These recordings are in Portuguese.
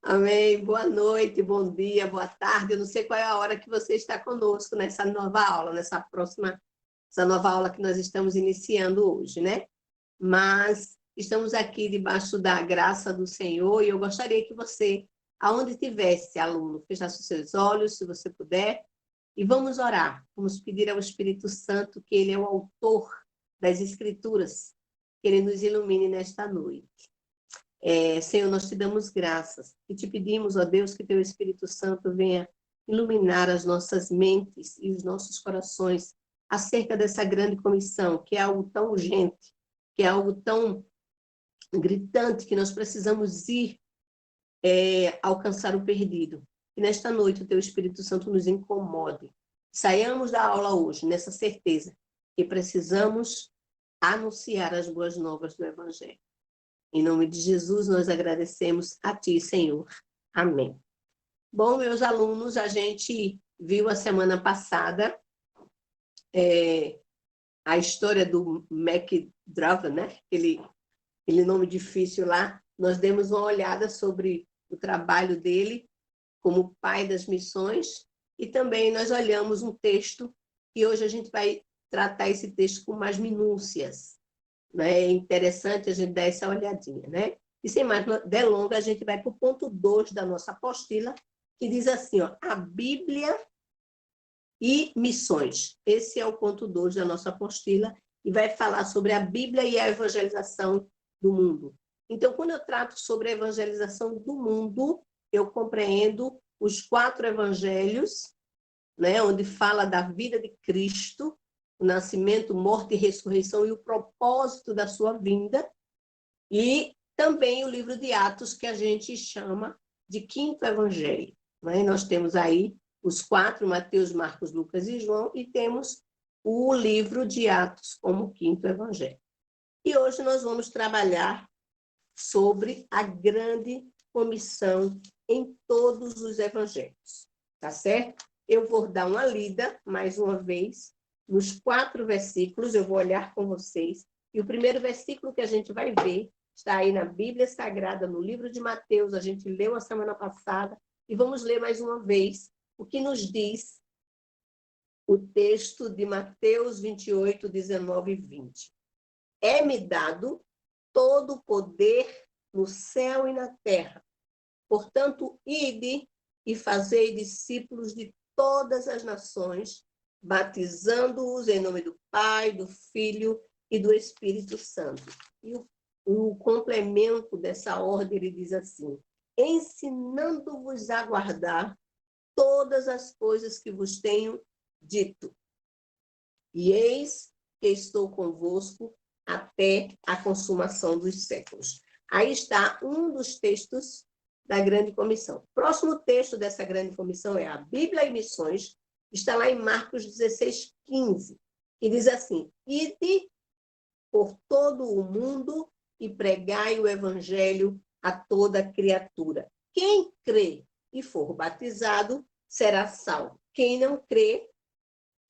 Amém. Boa noite, bom dia, boa tarde. Eu não sei qual é a hora que você está conosco nessa nova aula, essa nova aula que nós estamos iniciando hoje, né? Mas estamos aqui debaixo da graça do Senhor e eu gostaria que você, aonde tivesse, aluno, fechasse os seus olhos, se você puder, e vamos orar. Vamos pedir ao Espírito Santo, que ele é o autor das Escrituras, que ele nos ilumine nesta noite. Senhor, nós te damos graças e te pedimos, ó Deus, que teu Espírito Santo venha iluminar as nossas mentes e os nossos corações acerca dessa grande comissão, que é algo tão urgente, que é algo tão gritante, que nós precisamos ir alcançar o perdido. E nesta noite o teu Espírito Santo nos incomode. Saiamos da aula hoje nessa certeza que precisamos anunciar as boas novas do Evangelho. Em nome de Jesus, nós agradecemos a Ti, Senhor. Amém. Bom, meus alunos, a gente viu a semana passada a história do McDowell, né? Aquele nome difícil lá. Nós demos uma olhada sobre o trabalho dele como pai das missões e também nós olhamos um texto e hoje a gente vai tratar esse texto com mais minúcias. É interessante a gente dar essa olhadinha, né? E sem mais delongas, a gente vai para o ponto 2 da nossa apostila, que diz assim, ó, a Bíblia e missões. Esse é o ponto 2 da nossa apostila, e vai falar sobre a Bíblia e a evangelização do mundo. Então, quando eu trato sobre a evangelização do mundo, eu compreendo os 4 evangelhos, né, onde fala da vida de Cristo, o nascimento, morte e ressurreição e o propósito da sua vinda, e também o livro de Atos, que a gente chama de quinto evangelho. Né? Nós temos aí os 4, Mateus, Marcos, Lucas e João, e temos o livro de Atos como quinto evangelho. E hoje nós vamos trabalhar sobre a grande comissão em todos os evangelhos, tá certo? Eu vou dar uma lida, mais uma vez, nos 4 versículos, eu vou olhar com vocês, e o primeiro versículo que a gente vai ver está aí na Bíblia Sagrada, no livro de Mateus, a gente leu a semana passada, e vamos ler mais uma vez o que nos diz o texto de Mateus 28, 19 e 20. É-me dado todo o poder no céu e na terra. Portanto, ide e fazei discípulos de todas as nações, batizando-os em nome do Pai, do Filho e do Espírito Santo. E o complemento dessa ordem, ele diz assim, ensinando-vos a guardar todas as coisas que vos tenho dito. E eis que estou convosco até a consumação dos séculos. Aí está um dos textos da Grande Comissão. O próximo texto dessa Grande Comissão é a Bíblia e Missões, está lá em Marcos 16, 15, que diz assim, ide por todo o mundo e pregai o evangelho a toda criatura. Quem crê e for batizado será salvo. Quem não crê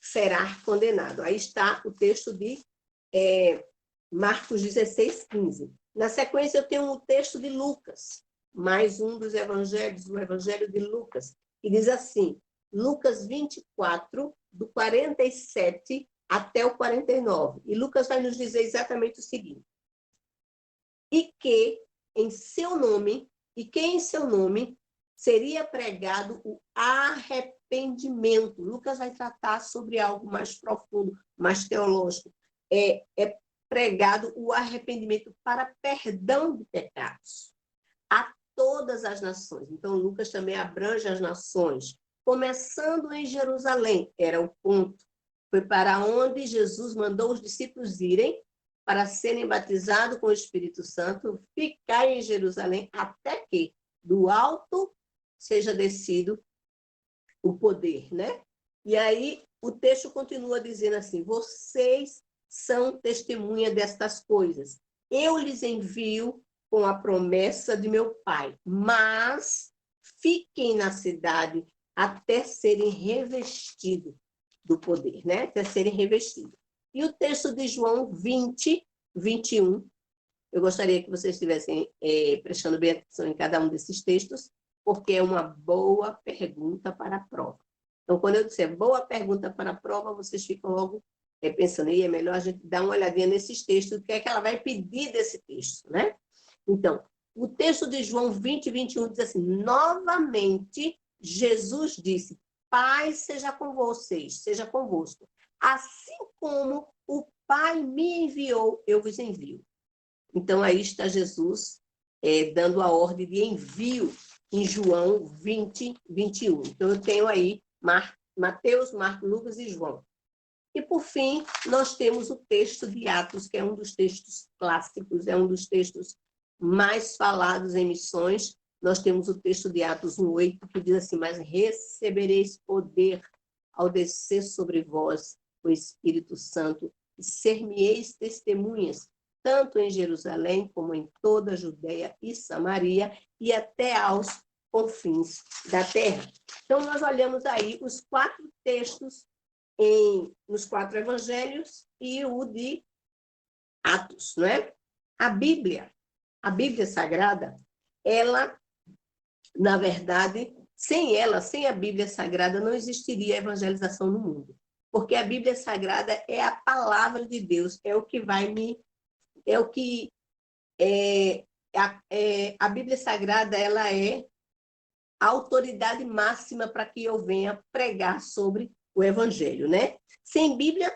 será condenado. Aí está o texto de Marcos 16, 15. Na sequência, eu tenho o texto de Lucas, mais um dos evangelhos, o evangelho de Lucas, que diz assim, Lucas 24, do 47 até o 49. E Lucas vai nos dizer exatamente o seguinte, e que em seu nome seria pregado o arrependimento. Lucas vai tratar sobre algo mais profundo, mais teológico. É pregado o arrependimento para perdão de pecados a todas as nações. Então, Lucas também abrange as nações, começando em Jerusalém, era o ponto. Foi para onde Jesus mandou os discípulos irem para serem batizados com o Espírito Santo, ficar em Jerusalém até que do alto seja descido o poder, né? E aí o texto continua dizendo assim, vocês são testemunha destas coisas. Eu lhes envio com a promessa de meu Pai, mas fiquem na cidade até serem revestidos do poder, né? Até serem revestidos. E o texto de João 20, 21, eu gostaria que vocês estivessem prestando bem atenção em cada um desses textos, porque é uma boa pergunta para a prova. Então, quando eu disser boa pergunta para a prova, vocês ficam logo pensando, e é melhor a gente dar uma olhadinha nesses textos, o que é que ela vai pedir desse texto, né? Então, o texto de João 20, 21 diz assim, novamente, Jesus disse, Pai seja com vocês, seja convosco. Assim como o Pai me enviou, eu vos envio. Então, aí está Jesus dando a ordem de envio em João 20, 21. Então, eu tenho aí Mateus, Marcos, Lucas e João. E, por fim, nós temos o texto de Atos, que é um dos textos clássicos, é um dos textos mais falados em missões. Nós temos o texto de Atos 1:8, que diz assim, mas recebereis poder ao descer sobre vós o Espírito Santo, e ser-me-eis testemunhas, tanto em Jerusalém como em toda a Judéia e Samaria, e até aos confins da terra. Então, nós olhamos aí os 4 textos nos 4 evangelhos e o de Atos, não é? A Bíblia Sagrada, ela, na verdade, sem a Bíblia Sagrada, não existiria evangelização no mundo. Porque a Bíblia Sagrada é a palavra de Deus, a Bíblia Sagrada, ela é a autoridade máxima para que eu venha pregar sobre o Evangelho, né? Sem Bíblia,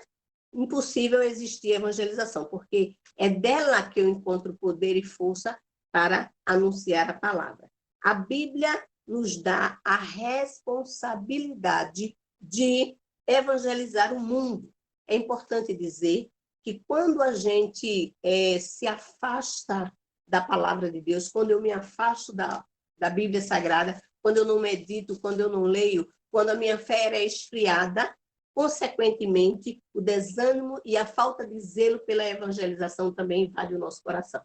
impossível existir evangelização, porque é dela que eu encontro poder e força para anunciar a palavra. A Bíblia nos dá a responsabilidade de evangelizar o mundo. É importante dizer que quando a gente se afasta da palavra de Deus, quando eu me afasto da Bíblia Sagrada, quando eu não medito, quando eu não leio, quando a minha fé é esfriada, consequentemente, o desânimo e a falta de zelo pela evangelização também invade o nosso coração.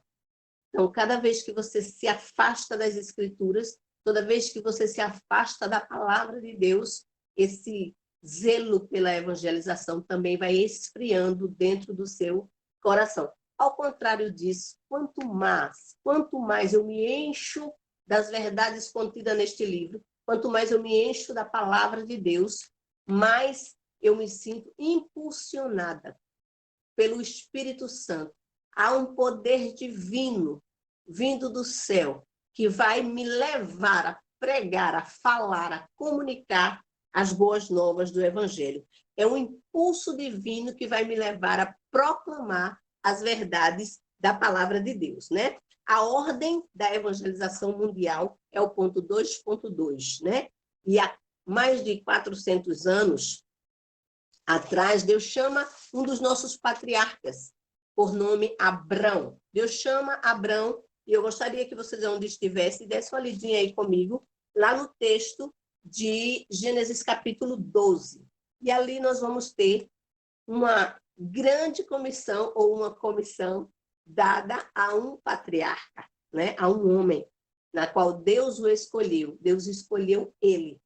Então, cada vez que você se afasta das Escrituras, toda vez que você se afasta da palavra de Deus, esse zelo pela evangelização também vai esfriando dentro do seu coração. Ao contrário disso, quanto mais eu me encho das verdades contidas neste livro, quanto mais eu me encho da palavra de Deus, mais eu me sinto impulsionada pelo Espírito Santo. Há um poder divino vindo do céu que vai me levar a pregar, a falar, a comunicar as boas novas do Evangelho. É um impulso divino que vai me levar a proclamar as verdades da palavra de Deus, né? A ordem da evangelização mundial é o ponto 2.2, né? E há mais de 400 anos atrás, Deus chama um dos nossos patriarcas, por nome Abrão. Deus chama Abrão, e eu gostaria que vocês, onde estivessem, dessem uma lidinha aí comigo, lá no texto de Gênesis capítulo 12. E ali nós vamos ter uma grande comissão, ou uma comissão dada a um patriarca, né? A um homem, na qual Deus o escolheu. Deus escolheu ele.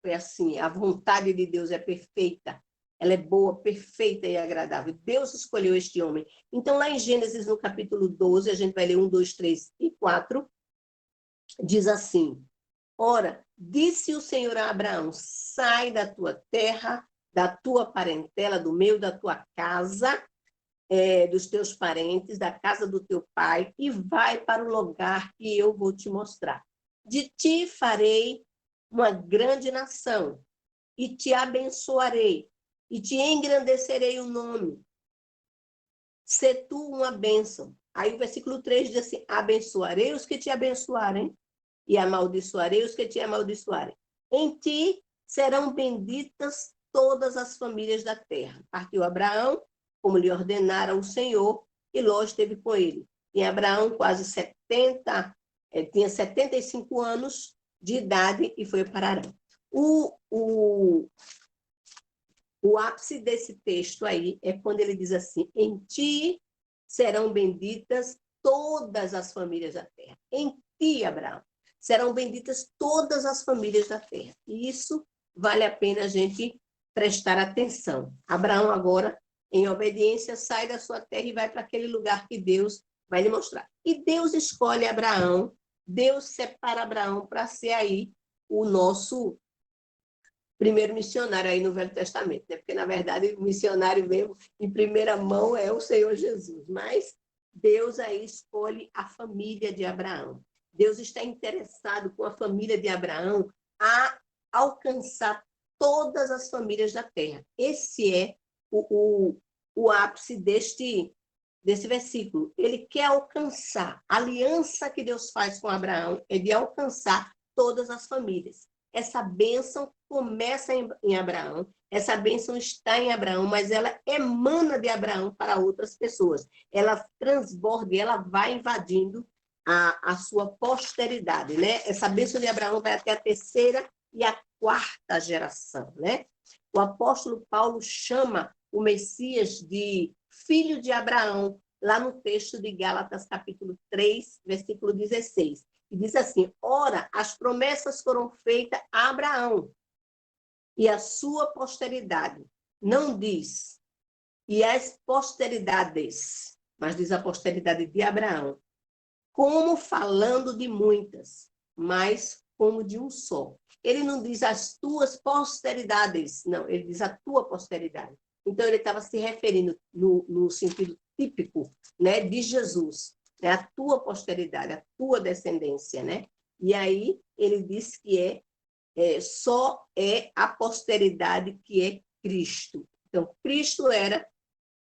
Foi assim, a vontade de Deus é perfeita, ela é boa, perfeita e agradável. Deus escolheu este homem. Então, lá em Gênesis, no capítulo 12, a gente vai ler 1, 2, 3 e 4, diz assim, ora, disse o Senhor a Abraão, sai da tua terra, da tua parentela, do meio da tua casa, dos teus parentes, da casa do teu pai, e vai para o lugar que eu vou te mostrar. De ti farei uma grande nação, e te abençoarei, e te engrandecerei o nome. Sê tu uma bênção. Aí o versículo 3 diz assim, abençoarei os que te abençoarem, e amaldiçoarei os que te amaldiçoarem. Em ti serão benditas todas as famílias da terra. Partiu Abraão, como lhe ordenara o Senhor, e Ló esteve com ele. E Abraão tinha 75 anos de idade e foi para Arã. O ápice desse texto aí é quando ele diz assim, em ti serão benditas todas as famílias da terra. Em ti, Abraão, serão benditas todas as famílias da terra. E isso vale a pena a gente prestar atenção. Abraão agora, em obediência, sai da sua terra e vai para aquele lugar que Deus vai lhe mostrar. E Deus escolhe Abraão Deus separa Abraão para ser aí o nosso primeiro missionário aí no Velho Testamento, né? Porque, na verdade, o missionário mesmo, em primeira mão, é o Senhor Jesus. Mas Deus aí escolhe a família de Abraão. Deus está interessado com a família de Abraão a alcançar todas as famílias da terra. Esse é o ápice desse versículo. Ele quer alcançar. A aliança que Deus faz com Abraão é de alcançar todas as famílias. Essa bênção começa em Abraão, essa bênção está em Abraão, mas ela emana de Abraão para outras pessoas. Ela transborda, ela vai invadindo a sua posteridade, né? Essa bênção de Abraão vai até a terceira e a quarta geração, né? O apóstolo Paulo chama o Messias de filho de Abraão, lá no texto de Gálatas, capítulo 3, versículo 16. E diz assim: ora, as promessas foram feitas a Abraão e a sua posteridade. Não diz, e as posteridades, mas diz a posteridade de Abraão, como falando de muitas, mas como de um só. Ele não diz as tuas posteridades, não, ele diz a tua posteridade. Então, ele estava se referindo no sentido típico, né, de Jesus, né, a tua posteridade, a tua descendência, né? E aí ele diz que só é a posteridade que é Cristo. Então, Cristo era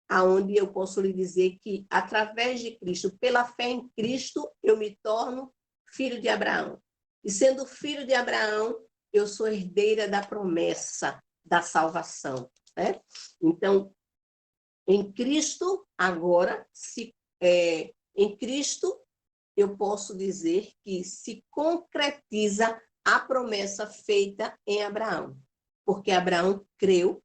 aonde eu posso lhe dizer que, através de Cristo, pela fé em Cristo, eu me torno filho de Abraão. E sendo filho de Abraão, eu sou herdeira da promessa da salvação, né? Então, em Cristo, agora, em Cristo, eu posso dizer que se concretiza a promessa feita em Abraão, porque Abraão creu,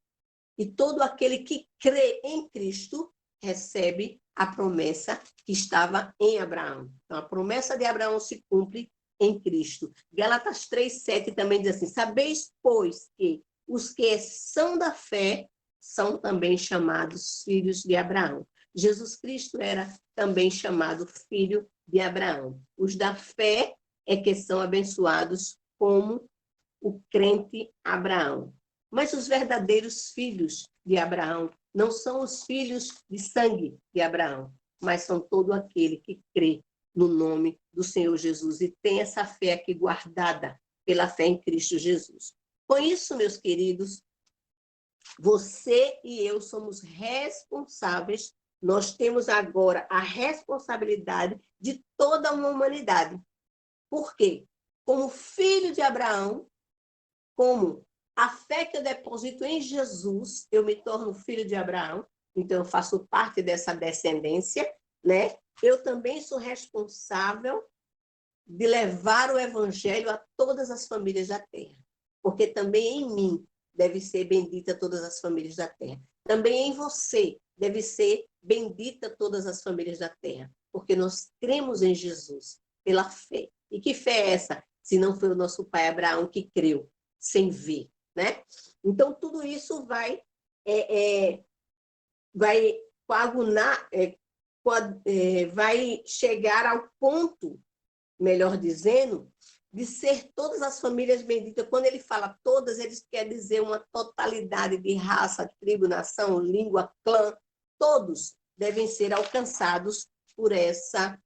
e todo aquele que crê em Cristo recebe a promessa que estava em Abraão. Então, a promessa de Abraão se cumpre em Cristo. Gálatas 3:7 também diz assim: sabeis, pois, que os que são da fé são também chamados filhos de Abraão. Jesus Cristo era também chamado filho de Abraão. Os da fé é que são abençoados como o crente Abraão. Mas os verdadeiros filhos de Abraão não são os filhos de sangue de Abraão, mas são todo aquele que crê no nome do Senhor Jesus e tem essa fé aqui guardada pela fé em Cristo Jesus. Com isso, meus queridos, você e eu somos responsáveis, nós temos agora a responsabilidade de toda uma humanidade. Por quê? Como filho de Abraão, como a fé que eu deposito em Jesus, eu me torno filho de Abraão, então eu faço parte dessa descendência, né? Eu também sou responsável de levar o evangelho a todas as famílias da terra, porque também em mim deve ser bendita todas as famílias da terra. Também em você deve ser bendita todas as famílias da terra, porque nós cremos em Jesus pela fé. E que fé é essa? Se não foi o nosso pai Abraão que creu sem ver, né? Então, tudo isso vai coagular, vai chegar ao ponto, melhor dizendo, de ser todas as famílias benditas. Quando ele fala todas, ele quer dizer uma totalidade de raça, tribo, nação, língua, clã. Todos devem ser alcançados por essa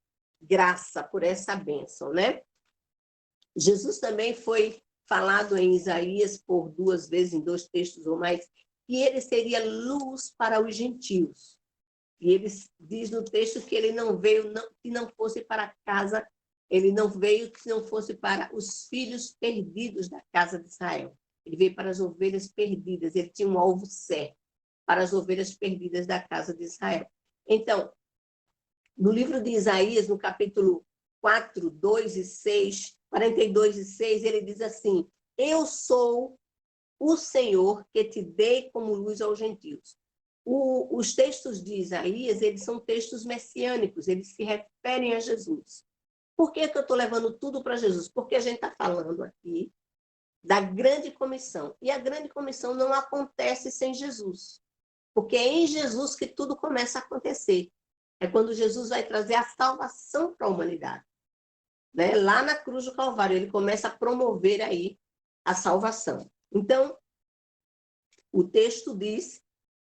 graça, por essa bênção, né? Jesus também foi falado em Isaías por 2 vezes, em 2 textos ou mais, que ele seria luz para os gentios. E ele diz no texto que ele não veio que não fosse para casa, ele não veio que não fosse para os filhos perdidos da casa de Israel. Ele veio para as ovelhas perdidas, ele tinha um alvo certo, para as ovelhas perdidas da casa de Israel. Então, no livro de Isaías, no capítulo 4, 2 e 6, 42 e 6, ele diz assim: eu sou o Senhor que te dei como luz aos gentios. Os textos de Isaías, eles são textos messiânicos, eles se referem a Jesus. Por que eu estou levando tudo para Jesus? Porque a gente está falando aqui da grande comissão. E a grande comissão não acontece sem Jesus. Porque é em Jesus que tudo começa a acontecer. É quando Jesus vai trazer a salvação para a humanidade. né? Lá na cruz do Calvário, ele começa a promover aí a salvação. Então, o texto diz,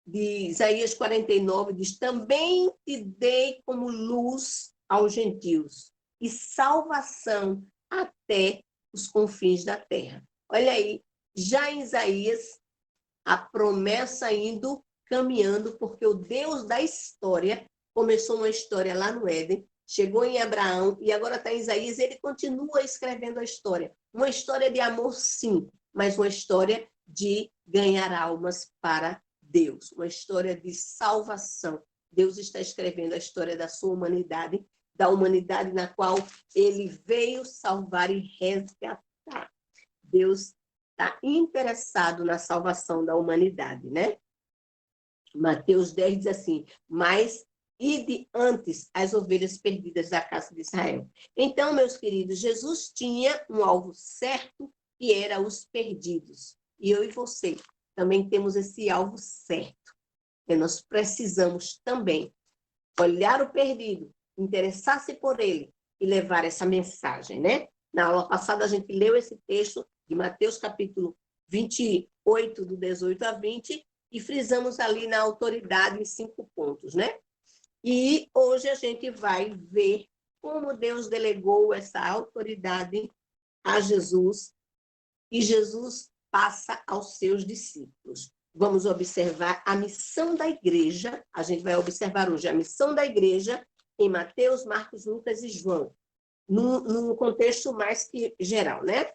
de Isaías 49, diz, também te dei como luz aos gentios e salvação até os confins da terra. Olha aí, já em Isaías, a promessa indo, caminhando, porque o Deus da história começou uma história lá no Éden, chegou em Abraão e agora está em Isaías, ele continua escrevendo a história. Uma história de amor, sim, mas uma história de ganhar almas para Deus, uma história de salvação. Deus está escrevendo a história da sua humanidade, da humanidade na qual ele veio salvar e resgatar. Deus está interessado na salvação da humanidade, né? Mateus 10 diz assim, mas ide antes as ovelhas perdidas da casa de Israel. Então, meus queridos, Jesus tinha um alvo certo, que era os perdidos. E eu e você também temos esse alvo certo. E nós precisamos também olhar o perdido, interessar-se por ele e levar essa mensagem, né? Na aula passada, a gente leu esse texto de Mateus, capítulo 28, do 18 a 20, e frisamos ali na autoridade em 5 pontos, né? E hoje a gente vai ver como Deus delegou essa autoridade a Jesus, e Jesus passa aos seus discípulos. Vamos observar a missão da igreja, a gente vai observar hoje a missão da igreja em Mateus, Marcos, Lucas e João, num contexto mais que geral, né?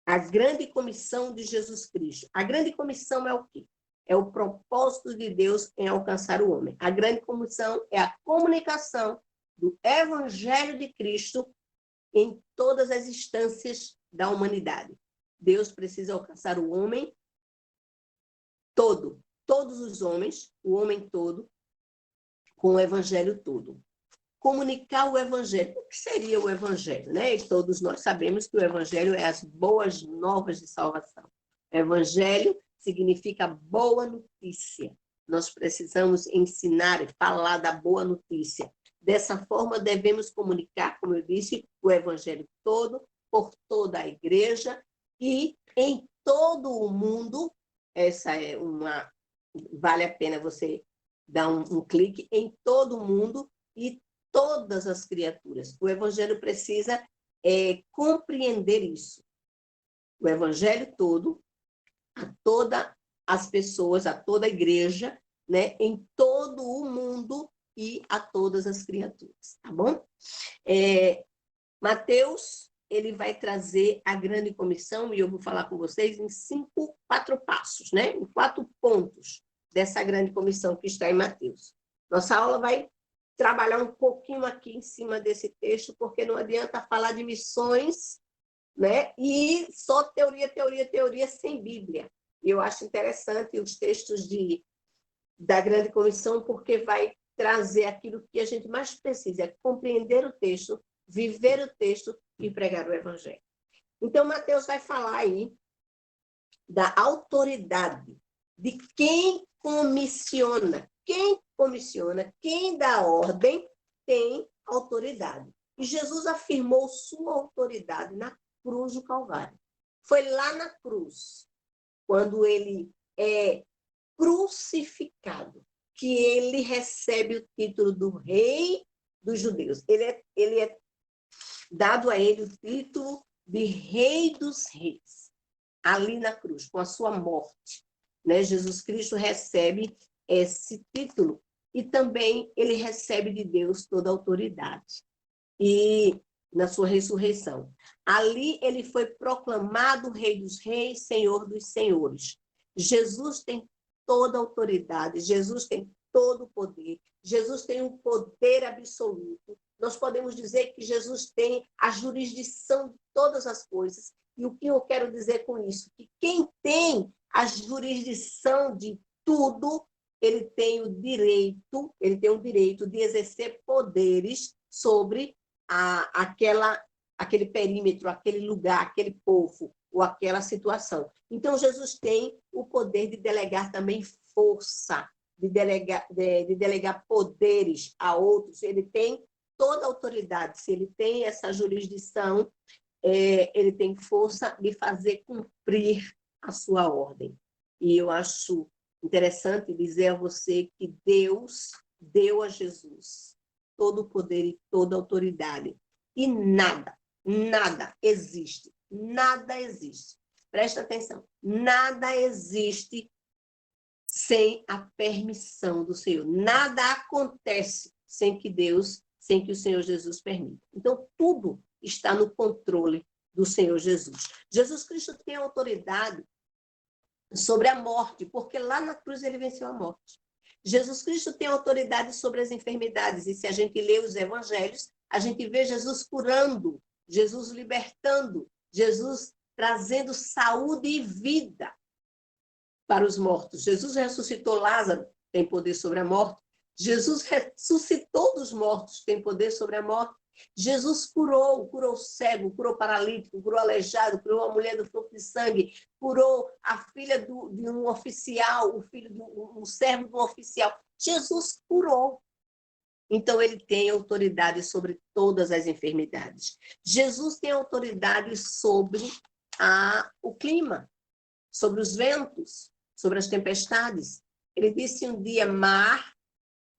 A grande comissão de Jesus Cristo. A grande comissão é o quê? É o propósito de Deus em alcançar o homem. A grande comissão é a comunicação do Evangelho de Cristo em todas as instâncias da humanidade. Deus precisa alcançar o homem todo, todos os homens, o homem todo, com o Evangelho todo. Comunicar o Evangelho. O que seria o Evangelho, né? E todos nós sabemos que o Evangelho é as boas novas de salvação. O Evangelho significa boa notícia. Nós precisamos ensinar e falar da boa notícia. Dessa forma, devemos comunicar, como eu disse, o Evangelho todo, por toda a igreja e em todo o mundo. Essa é uma... Vale a pena você dar um clique em todo o mundo e todas as criaturas. O Evangelho precisa compreender isso. O Evangelho todo, a todas as pessoas, a toda a igreja, né, em todo o mundo e a todas as criaturas, tá bom? Mateus, ele vai trazer a grande comissão, e eu vou falar com vocês em 4 passos, né? Em 4 pontos dessa grande comissão que está em Mateus. Nossa aula vai trabalhar um pouquinho aqui em cima desse texto, porque não adianta falar de missões, né? E só teoria, teoria, teoria, sem Bíblia. E eu acho interessante os textos da grande comissão, porque vai trazer aquilo que a gente mais precisa, é compreender o texto, viver o texto e pregar o Evangelho. Então, Mateus vai falar aí da autoridade, de quem comissiona. Quem comissiona, quem dá ordem, tem autoridade. E Jesus afirmou sua autoridade na cruz do Calvário. Foi lá na cruz, quando ele é crucificado, que ele recebe o título do rei dos judeus. Ele é dado a ele o título de rei dos reis, ali na cruz, com a sua morte, né? Jesus Cristo recebe esse título e também ele recebe de Deus toda a autoridade. E na sua ressurreição, ali ele foi proclamado Rei dos Reis, Senhor dos Senhores. Jesus tem toda a autoridade, Jesus tem todo o poder, Jesus tem um poder absoluto. Nós podemos dizer que Jesus tem a jurisdição de todas as coisas. E o que eu quero dizer com isso? Que quem tem a jurisdição de tudo, ele tem o direito de exercer poderes sobre aquele perímetro, aquele lugar, aquele povo, ou aquela situação. Então, Jesus tem o poder de delegar também força, de delegar poderes a outros. Ele tem toda autoridade. Se ele tem essa jurisdição, ele tem força de fazer cumprir a sua ordem. E eu acho interessante dizer a você que Deus deu a Jesus todo o poder e toda a autoridade. E nada existe. Presta atenção. Nada existe sem a permissão do Senhor. Nada acontece sem que o Senhor Jesus permita. Então, tudo está no controle do Senhor Jesus. Jesus Cristo tem autoridade sobre a morte, porque lá na cruz ele venceu a morte. Jesus Cristo tem autoridade sobre as enfermidades, e se a gente lê os evangelhos, a gente vê Jesus curando, Jesus libertando, Jesus trazendo saúde e vida para os mortos. Jesus ressuscitou Lázaro, tem poder sobre a morte. Jesus ressuscitou dos mortos, tem poder sobre a morte. Jesus curou cego, curou paralítico, curou aleijado, curou a mulher do fluxo de sangue, curou a filha de um oficial, um servo de um oficial. Jesus curou. Então, ele tem autoridade sobre todas as enfermidades. Jesus tem autoridade sobre o clima, sobre os ventos, sobre as tempestades. Ele disse um dia, mar,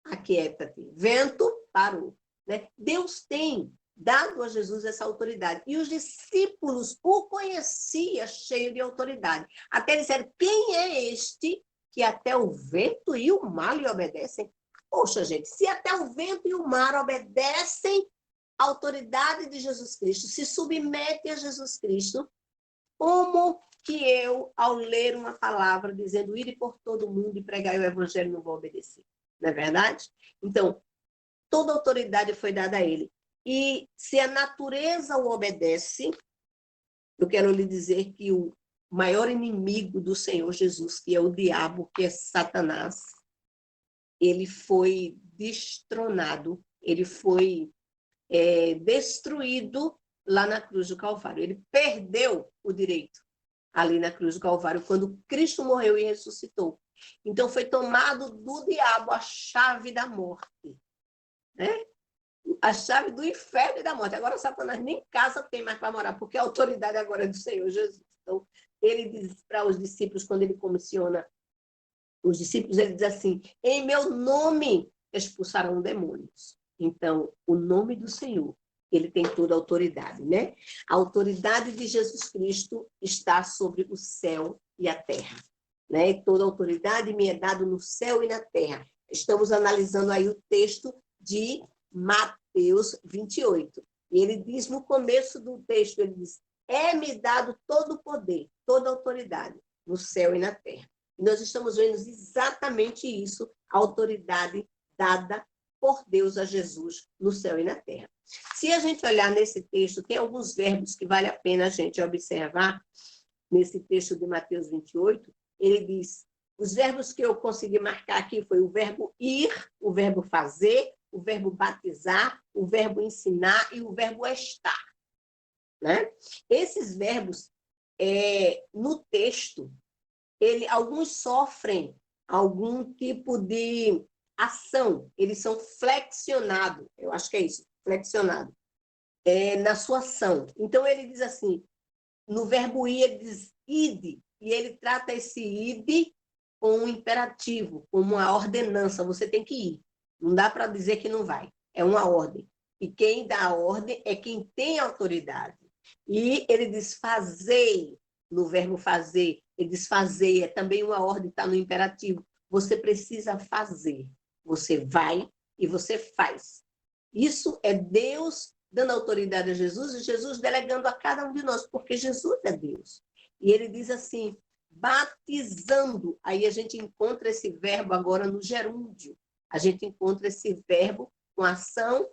aquieta-te. Vento, parou. Né? Deus tem dado a Jesus essa autoridade. E os discípulos o conheciam cheio de autoridade. Até disseram, quem é este que até o vento e o mar lhe obedecem? Poxa, gente, se até o vento e o mar obedecem à autoridade de Jesus Cristo, se submetem a Jesus Cristo, como que eu, ao ler uma palavra dizendo ir por todo mundo e pregar o evangelho, não vou obedecer? Não é verdade? Então, toda autoridade foi dada a ele. E se a natureza o obedece, eu quero lhe dizer que o maior inimigo do Senhor Jesus, que é o diabo, que é Satanás, ele foi destronado, ele foi destruído lá na cruz do Calvário. Ele perdeu o direito ali na cruz do Calvário, quando Cristo morreu e ressuscitou. Então, foi tomado do diabo a chave da morte, né? A chave do inferno e da morte. Agora, Satanás nem casa tem mais para morar, porque a autoridade agora é do Senhor Jesus. Então, ele diz para os discípulos, quando ele comissiona os discípulos, ele diz assim, em meu nome expulsarão demônios. Então, o nome do Senhor, ele tem toda a autoridade, né? A autoridade de Jesus Cristo está sobre o céu e a terra, né? E toda a autoridade me é dada no céu e na terra. Estamos analisando aí o texto de Mateus 28. E ele diz no começo do texto, ele diz, é-me dado todo o poder, toda a autoridade no céu e na terra. E nós estamos vendo exatamente isso, a autoridade dada por Deus a Jesus no céu e na terra. Se a gente olhar nesse texto, tem alguns verbos que vale a pena a gente observar. Nesse texto de Mateus 28, ele diz, os verbos que eu consegui marcar aqui foi o verbo ir, o verbo fazer, o verbo batizar, o verbo ensinar e o verbo estar. Né? Esses verbos, no texto, alguns sofrem algum tipo de ação, eles são flexionados, eu acho que é isso, flexionado, na sua ação. Então, ele diz assim, no verbo ir, ele diz ide, e ele trata esse ide com um imperativo, como uma ordenança, você tem que ir. Não dá para dizer que não vai, é uma ordem. E quem dá a ordem é quem tem autoridade. E ele diz fazei, no verbo fazer, ele diz fazer, é também uma ordem, está no imperativo. Você precisa fazer. Você vai e você faz. Isso é Deus dando autoridade a Jesus e Jesus delegando a cada um de nós, porque Jesus é Deus. E ele diz assim, batizando. Aí a gente encontra esse verbo agora no gerúndio. A gente encontra esse verbo com ação,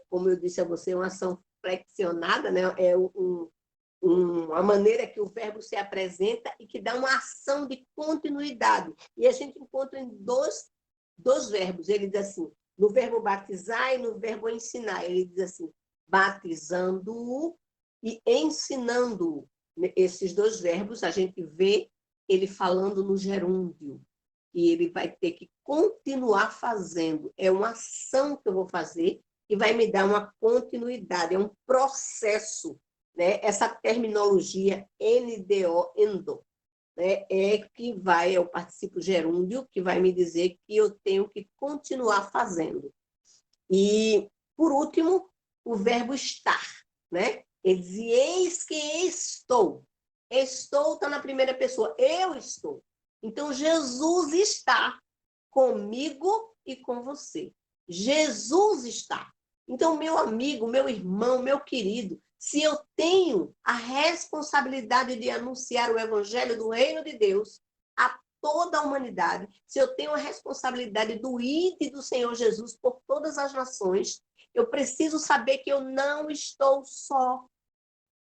como eu disse a você, uma ação flexionada, né? É uma maneira que o verbo se apresenta e que dá uma ação de continuidade. E a gente encontra em dois verbos. Ele diz assim, no verbo batizar e no verbo ensinar. Ele diz assim, batizando-o e ensinando-o. Esses dois verbos, a gente vê ele falando no gerúndio. E ele vai ter que continuar fazendo. É uma ação que eu vou fazer que vai me dar uma continuidade, é um processo, né? Essa terminologia NDO, endo, né? É o particípio gerúndio, que vai me dizer que eu tenho que continuar fazendo. E, por último, o verbo estar, né? Ele diz, eis que estou. Estou está na primeira pessoa, eu estou. Então, Jesus está comigo e com você. Jesus está. Então, meu amigo, meu irmão, meu querido, se eu tenho a responsabilidade de anunciar o evangelho do reino de Deus a toda a humanidade, se eu tenho a responsabilidade do ID do Senhor Jesus por todas as nações, eu preciso saber que eu não estou só.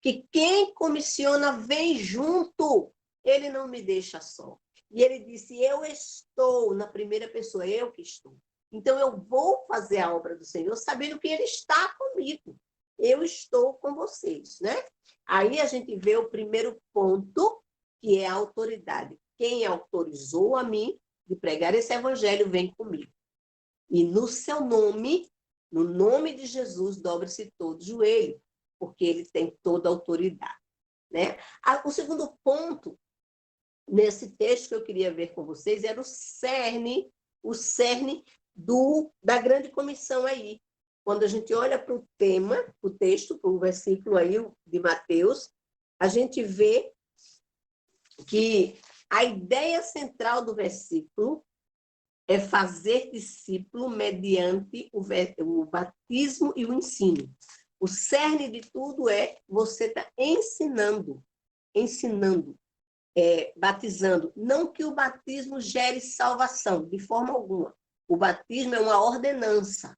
Que quem comissiona vem junto. Ele não me deixa só. E ele disse, eu estou na primeira pessoa, eu que estou. Então, eu vou fazer a obra do Senhor sabendo que Ele está comigo. Eu estou com vocês, né? Aí a gente vê o primeiro ponto, que é a autoridade. Quem autorizou a mim de pregar esse evangelho, vem comigo. E no seu nome, no nome de Jesus, dobre-se todo joelho, porque Ele tem toda a autoridade, né? O segundo ponto nesse texto que eu queria ver com vocês era o cerne da grande comissão aí. Quando a gente olha para o tema, o texto, para o versículo aí de Mateus, a gente vê que a ideia central do versículo é fazer discípulo mediante o batismo e o ensino. O cerne de tudo é você estar ensinando, batizando. Não que o batismo gere salvação, de forma alguma. O batismo é uma ordenança,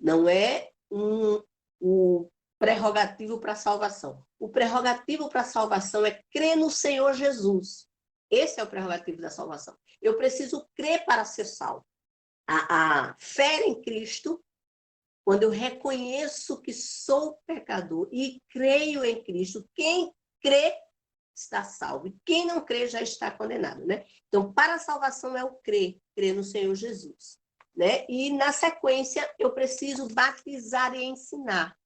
não é o prerrogativo para a salvação. O prerrogativo para a salvação é crer no Senhor Jesus. Esse é o prerrogativo da salvação. Eu preciso crer para ser salvo. A fé em Cristo, quando eu reconheço que sou pecador e creio em Cristo, quem crê está salvo. E quem não crê já está condenado, né? Então, para a salvação é o crer no Senhor Jesus, né? E, na sequência, eu preciso batizar e ensinar.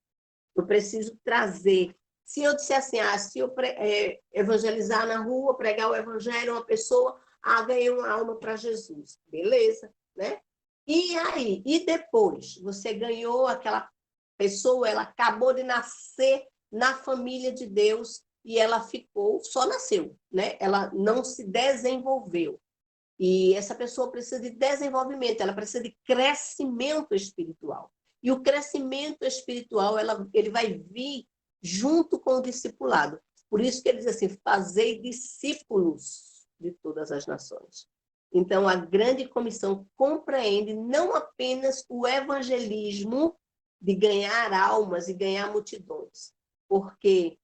Eu preciso trazer. Se eu disser assim, se eu evangelizar na rua, pregar o evangelho, uma pessoa, ganhei uma alma para Jesus. Beleza, né? E aí? E depois? Você ganhou aquela pessoa, ela acabou de nascer na família de Deus e ela só nasceu, né? Ela não se desenvolveu. E essa pessoa precisa de desenvolvimento, ela precisa de crescimento espiritual. E o crescimento espiritual, ele vai vir junto com o discipulado. Por isso que ele diz assim, fazei discípulos de todas as nações. Então, a grande comissão compreende não apenas o evangelismo de ganhar almas e ganhar multidões, porque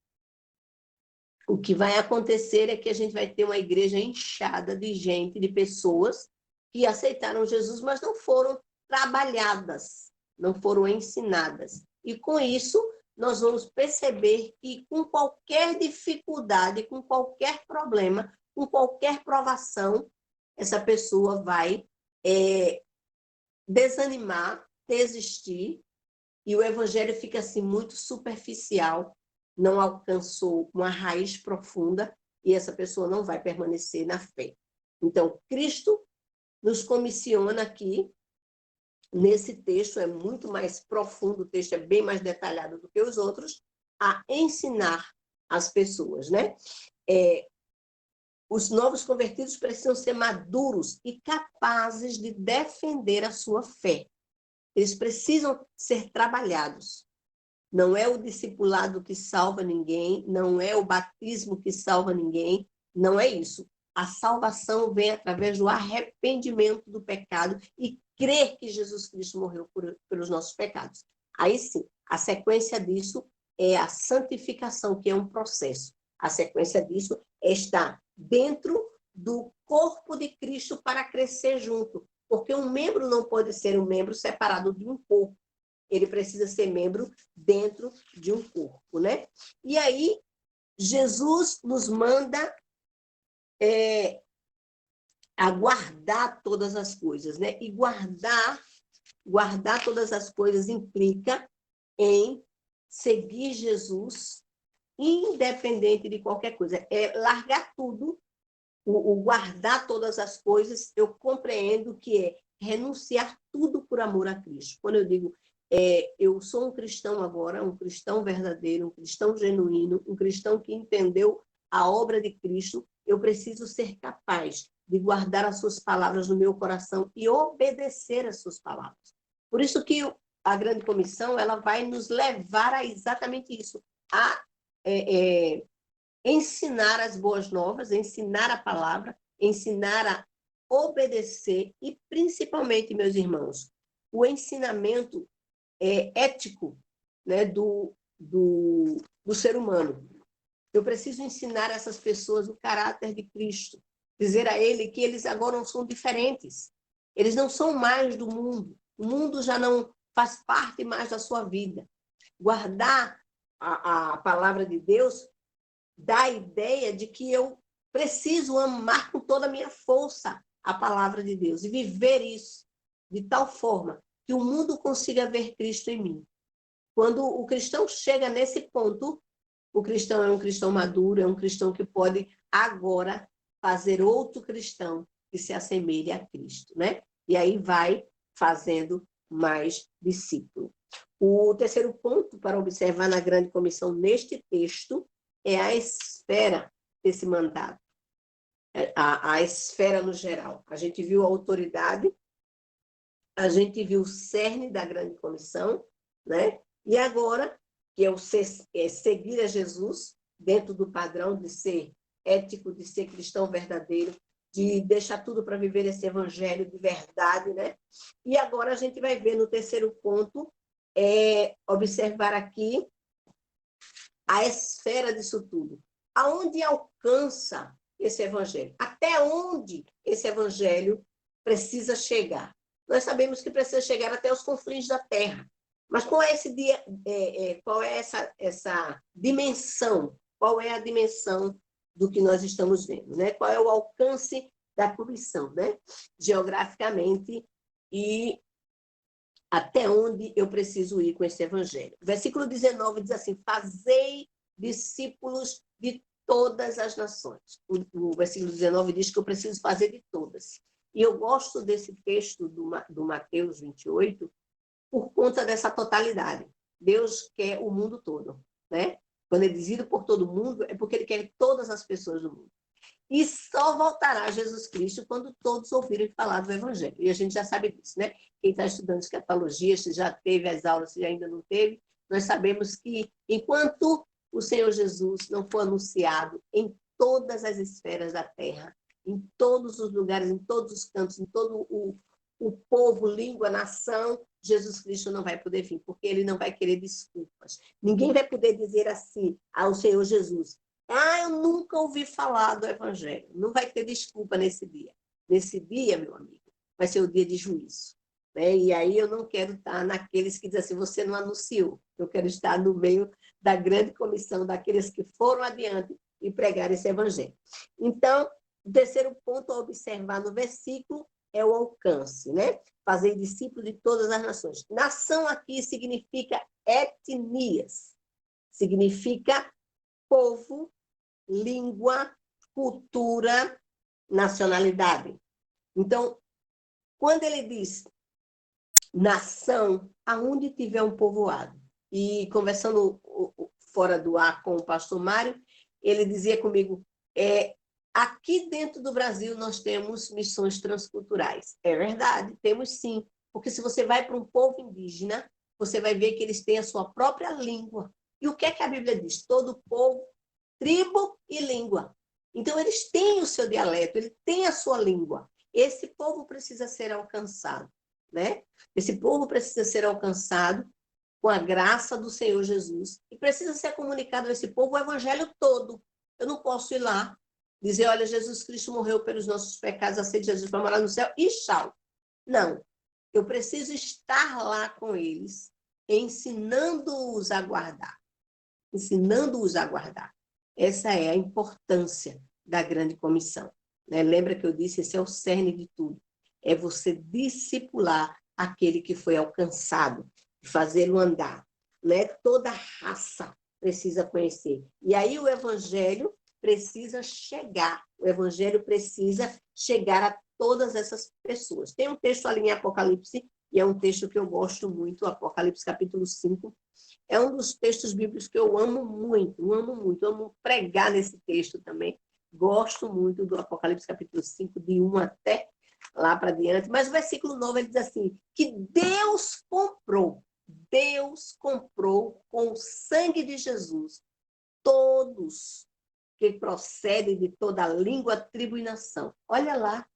o que vai acontecer é que a gente vai ter uma igreja inchada de gente, de pessoas que aceitaram Jesus, mas não foram trabalhadas, não foram ensinadas. E com isso, nós vamos perceber que com qualquer dificuldade, com qualquer problema, com qualquer provação, essa pessoa vai desanimar, desistir, e o evangelho fica assim muito superficial, não alcançou uma raiz profunda e essa pessoa não vai permanecer na fé. Então, Cristo nos comissiona aqui, nesse texto, é muito mais profundo, o texto é bem mais detalhado do que os outros, a ensinar as pessoas, né? Os novos convertidos precisam ser maduros e capazes de defender a sua fé. Eles precisam ser trabalhados. Não é o discipulado que salva ninguém, não é o batismo que salva ninguém, não é isso. A salvação vem através do arrependimento do pecado e crer que Jesus Cristo morreu pelos nossos pecados. Aí sim, a sequência disso é a santificação, que é um processo. A sequência disso é estar dentro do corpo de Cristo para crescer junto, porque um membro não pode ser um membro separado de um corpo. Ele precisa ser membro dentro de um corpo, né? E aí, Jesus nos manda a guardar todas as coisas, né? E guardar Guardar todas as coisas implica em seguir Jesus, independente de qualquer coisa. É largar tudo, o guardar todas as coisas, eu compreendo que é renunciar tudo por amor a Cristo. Quando eu digo, eu sou um cristão agora, um cristão verdadeiro, um cristão genuíno, um cristão que entendeu a obra de Cristo, eu preciso ser capaz de guardar as suas palavras no meu coração e obedecer as suas palavras. Por isso que a grande comissão ela vai nos levar a exatamente isso, a ensinar as boas novas, ensinar a palavra, ensinar a obedecer e, principalmente, meus irmãos, o ensinamento ético, né, do ser humano. Eu preciso ensinar essas pessoas o caráter de Cristo, dizer a ele que eles agora não são diferentes, eles não são mais do mundo, o mundo já não faz parte mais da sua vida. Guardar a palavra de Deus dá a ideia de que eu preciso amar com toda a minha força a palavra de Deus e viver isso de tal forma que o mundo consiga ver Cristo em mim. Quando o cristão chega nesse ponto, o cristão é um cristão maduro, é um cristão que pode agora fazer outro cristão que se assemelhe a Cristo, né? E aí vai fazendo mais discípulo. O terceiro ponto para observar na grande comissão neste texto é a esfera desse mandato, a esfera no geral. A gente viu a autoridade, a gente viu o cerne da grande comissão, né? E agora, que é seguir a Jesus, dentro do padrão de ser ético, de ser cristão verdadeiro, de deixar tudo para viver esse evangelho de verdade, né? E agora a gente vai ver no terceiro ponto, observar aqui a esfera disso tudo. Aonde alcança esse evangelho? Até onde esse evangelho precisa chegar? Nós sabemos que precisa chegar até os confins da terra. Mas qual é essa dimensão? Qual é a dimensão do que nós estamos vendo, né? Qual é o alcance da comissão, né? Geograficamente e até onde eu preciso ir com esse evangelho. O versículo 19 diz assim: fazei discípulos de todas as nações. O versículo 19 diz que eu preciso fazer de todas. E eu gosto desse texto do Mateus 28 por conta dessa totalidade. Deus quer o mundo todo, né? Quando ele diz ir por todo mundo, é porque ele quer todas as pessoas do mundo. E só voltará Jesus Cristo quando todos ouvirem falar do Evangelho. E a gente já sabe disso, né? Quem está estudando escatologia, se já teve as aulas, se ainda não teve, nós sabemos que enquanto o Senhor Jesus não for anunciado em todas as esferas da terra, em todos os lugares, em todos os cantos, em todo o povo, língua, nação, Jesus Cristo não vai poder vir, porque ele não vai querer desculpas. Ninguém vai poder dizer assim ao Senhor Jesus: eu nunca ouvi falar do Evangelho. Não vai ter desculpa nesse dia. Nesse dia, meu amigo, vai ser o dia de juízo. Né? E aí eu não quero estar naqueles que dizem assim: você não anunciou. Eu quero estar no meio da grande comissão, daqueles que foram adiante e pregaram esse Evangelho. Então, o terceiro ponto a observar no versículo é o alcance, né? Fazer discípulos de todas as nações. Nação aqui significa etnias, significa povo, língua, cultura, nacionalidade. Então, quando ele diz nação, aonde tiver um povoado, e conversando fora do ar com o pastor Mário, ele dizia comigo, aqui dentro do Brasil nós temos missões transculturais. É verdade, temos sim, porque se você vai para um povo indígena, você vai ver que eles têm a sua própria língua. E o que é que a Bíblia diz? Todo povo, tribo e língua. Então, eles têm o seu dialeto, ele tem a sua língua. Esse povo precisa ser alcançado, né? Esse povo precisa ser alcançado com a graça do Senhor Jesus e precisa ser comunicado a esse povo o evangelho todo. Eu não posso ir lá dizer, olha, Jesus Cristo morreu pelos nossos pecados, aceite Jesus para morar no céu e tchau. Não. Eu preciso estar lá com eles, ensinando-os a guardar. Ensinando-os a guardar. Essa é a importância da grande comissão. Né? Lembra que eu disse, esse é o cerne de tudo. É você discipular aquele que foi alcançado, de fazê-lo andar. Né? Toda raça precisa conhecer. E aí o evangelho precisa chegar. O evangelho precisa chegar a todas essas pessoas. Tem um texto ali em Apocalipse, e é um texto que eu gosto muito, Apocalipse capítulo 5. É um dos textos bíblicos que eu amo muito, amo pregar nesse texto também. Gosto muito do Apocalipse capítulo 5, de 1 até lá para diante. Mas o versículo 9 ele diz assim, que Deus comprou com o sangue de Jesus todos que procedem de toda língua, tribo e nação. Olha lá,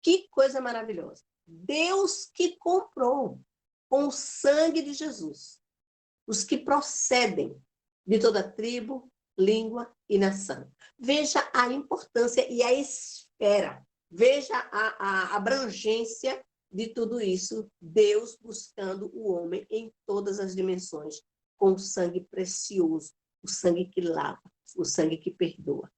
que coisa maravilhosa. Deus que comprou com o sangue de Jesus os que procedem de toda tribo, língua e nação. Veja a importância e a esfera, veja a abrangência de tudo isso, Deus buscando o homem em todas as dimensões, com o sangue precioso, o sangue que lava, o sangue que perdoa.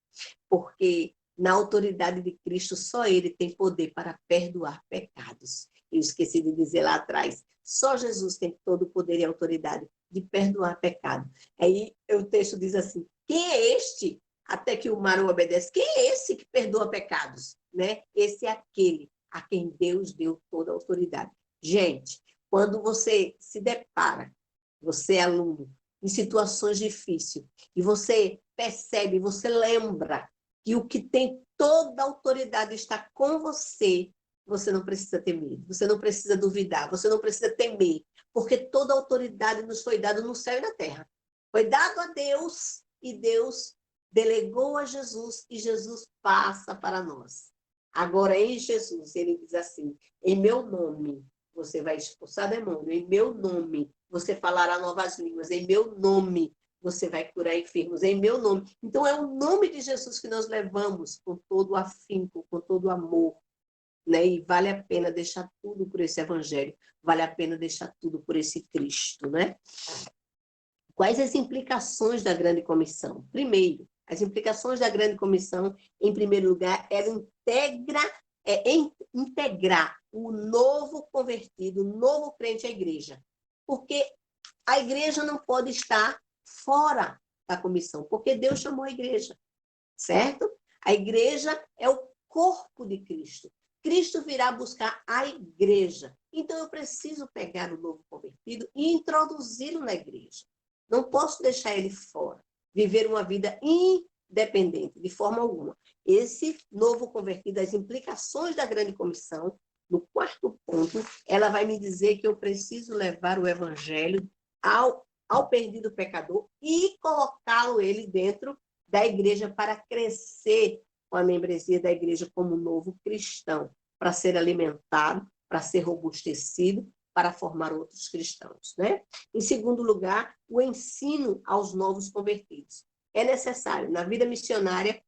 Porque na autoridade de Cristo, só Ele tem poder para perdoar pecados. Eu esqueci de dizer lá atrás, só Jesus tem todo o poder e autoridade de perdoar pecado. Aí o texto diz assim, quem é este? Até que o mar o obedece. Quem é esse que perdoa pecados? Né? Esse é aquele a quem Deus deu toda a autoridade. Gente, quando você se depara, você é aluno, em situações difíceis, e você percebe, você lembra que o que tem toda a autoridade está com você, você não precisa ter medo, você não precisa duvidar, você não precisa temer, porque toda a autoridade nos foi dada no céu e na terra. Foi dado a Deus, e Deus delegou a Jesus, e Jesus passa para nós. Agora, em Jesus, ele diz assim, em meu nome, você vai expulsar demônio, em meu nome, você falará novas línguas, em meu nome, você vai curar enfermos, em meu nome. Então, é o nome de Jesus que nós levamos com todo o afinco, com todo o amor, né? E vale a pena deixar tudo por esse evangelho, vale a pena deixar tudo por esse Cristo, né? Quais as implicações da grande comissão? Primeiro, as implicações da grande comissão, em primeiro lugar, eram integrar o novo convertido, o novo crente à igreja. Porque a igreja não pode estar fora da comissão, porque Deus chamou a igreja, certo? A igreja é o corpo de Cristo. Cristo virá buscar a igreja. Então, eu preciso pegar o novo convertido e introduzi-lo na igreja. Não posso deixar ele fora, viver uma vida independente, de forma alguma. Esse novo convertido, as implicações da grande comissão, no quarto ponto, ela vai me dizer que eu preciso levar o evangelho ao perdido pecador e colocá-lo ele dentro da igreja para crescer com a membresia da igreja como novo cristão, para ser alimentado, para ser robustecido, para formar outros cristãos, né? Em segundo lugar, o ensino aos novos convertidos. É necessário, na vida missionária,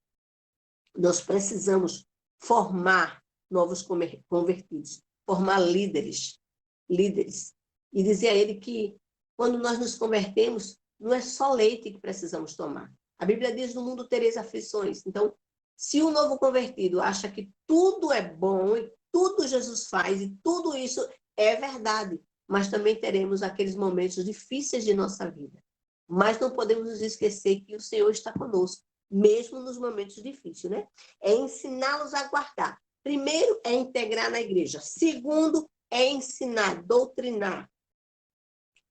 nós precisamos formar novos convertidos, formar líderes. E dizer a ele que, quando nós nos convertemos, não é só leite que precisamos tomar. A Bíblia diz, no mundo tereis aflições. Então, se o novo convertido acha que tudo é bom, e tudo Jesus faz, e tudo isso é verdade, mas também teremos aqueles momentos difíceis de nossa vida. Mas não podemos nos esquecer que o Senhor está conosco, mesmo nos momentos difíceis, né? É ensiná-los a guardar. Primeiro, é integrar na igreja. Segundo, é ensinar, doutrinar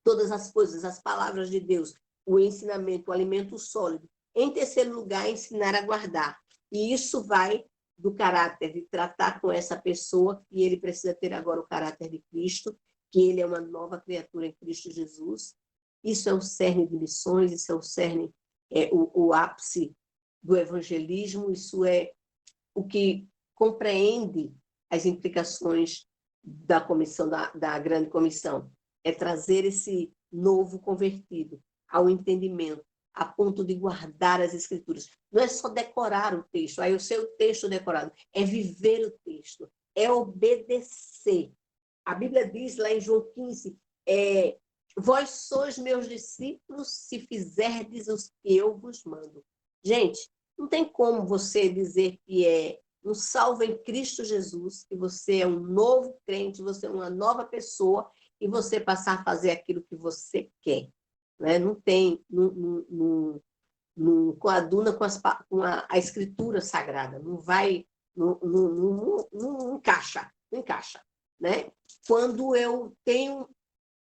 todas as coisas, as palavras de Deus, o ensinamento, o alimento sólido. Em terceiro lugar, ensinar a guardar. E isso vai do caráter de tratar com essa pessoa, que ele precisa ter agora o caráter de Cristo, que ele é uma nova criatura em Cristo Jesus. Isso é o cerne de missões, isso é o cerne, o ápice do evangelismo, isso é o que compreende as implicações da comissão, da grande comissão. É trazer esse novo convertido ao entendimento, a ponto de guardar as escrituras. Não é só decorar o texto, aí eu sei o texto decorado, é viver o texto, é obedecer. A Bíblia diz lá em João 15, vós sois meus discípulos se fizerdes os que eu vos mando. Gente, não tem como você dizer que é um salvo em Cristo Jesus, que você é um novo crente, você é uma nova pessoa, e você passar a fazer aquilo que você quer. Né? Não tem, não coaduna com a escritura sagrada, não vai, não encaixa, não encaixa. Né? Quando eu tenho